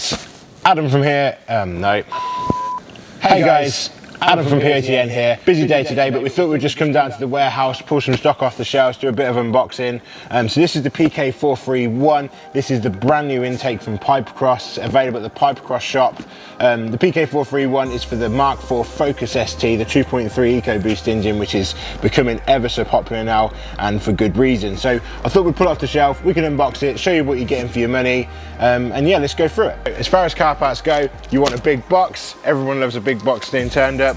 guys, Adam from here, no. Hey guys, Adam from PATN here. Busy day today, but we thought we'd just come down to the warehouse, pull some stock off the shelves, do a bit of unboxing. So this is the Mk4 This is the brand new intake from Pipercross, available at the Pipercross shop. The Mk4 is for the Mk4 Focus ST, the 2.3 EcoBoost engine, which is becoming ever so popular now, and for good reason. So I thought we'd pull it off the shelf, we can unbox it, show you what you're getting for your money, and yeah, let's go through it. As far as car parts go, you want a big box. Everyone loves a big box being turned up.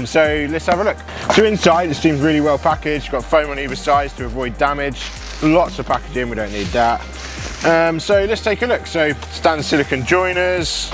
So let's have a look. So inside, it seems really well packaged. Got foam on either side to avoid damage. Lots of packaging, we don't need that. So let's take a look. So standard silicone joiners.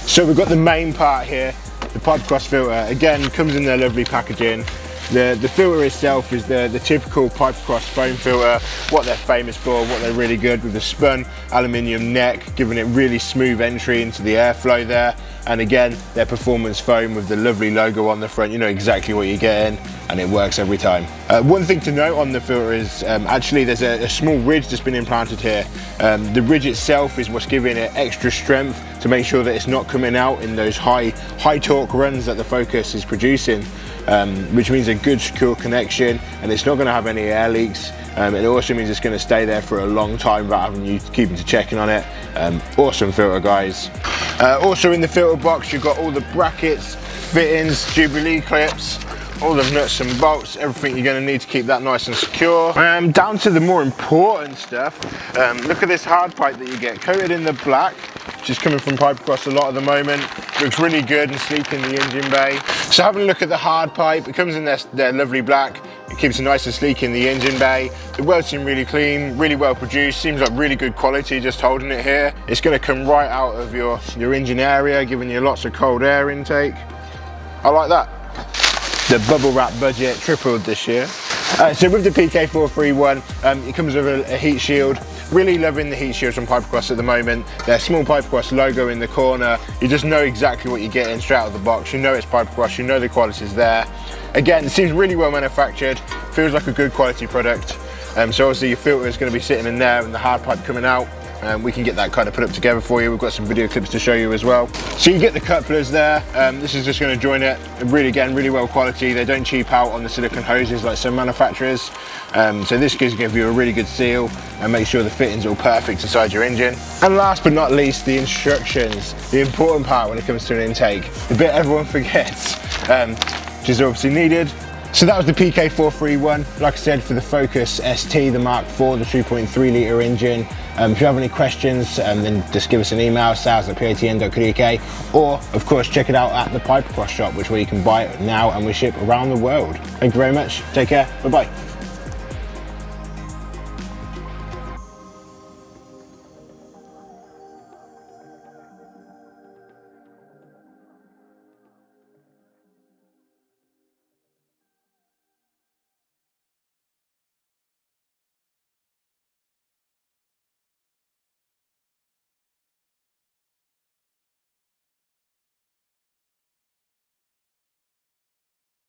So we've got the main part here, the Pipercross filter. Again, comes in their lovely packaging. The filter itself is the typical Pipercross foam filter, what they're famous for, what they're really good with the spun aluminium neck, giving it really smooth entry into the airflow there. And again, their performance foam with the lovely logo on the front, you know exactly what you're getting, and it works every time. One thing to note on the filter is actually there's a small ridge that's been implanted here. The ridge itself is what's giving it extra strength to make sure that it's not coming out in those high torque runs that the Focus is producing. Which means a good secure connection, and it's not going to have any air leaks. It also means it's going to stay there for a long time without having you keeping to checking on it. Awesome filter, guys. Also in the filter box, you've got all the brackets, fittings, Jubilee clips, all the nuts and bolts, everything you're going to need to keep that nice and secure. Down to the more important stuff. Look at this hard pipe that you get coated in the black, which is coming from Pipercross a lot at the moment. Looks really good and sleek in the engine bay. So having a look at the hard pipe, it comes in their lovely black. It keeps it nice and sleek in the engine bay. The welds seem really clean, really well produced. Seems like really good quality just holding it here. It's going to come right out of your engine area, giving you lots of cold air intake. I like that. The bubble wrap budget tripled this year. So with the Mk4 it comes with a heat shield. Really loving the heat shields from Pipercross at the moment. Their small Pipercross logo in the corner. You just know exactly what you're getting straight out of the box. You know it's Pipercross, you know the quality's there. Again, it seems really well manufactured. Feels like a good quality product. So obviously your filter is going to be sitting in there and the hard pipe coming out. We can get that kind of put up together for you. We've got some video clips to show you as well. So you get the couplers there. This is just going to join it. Really well quality. They don't cheap out on the silicone hoses like some manufacturers. So this gives you a really good seal and make sure the fitting's all perfect inside your engine. And last but not least, the instructions. The important part when it comes to an intake. The bit everyone forgets, which is obviously needed. So that was the Mk4 like I said, for the Focus ST, the Mk4, the 2.3 litre engine. If you have any questions, then just give us an email, sales@patn.co.uk, or of course check it out at the Pipercross shop, which where you can buy it now and we ship around the world. Thank you very much, take care, bye bye.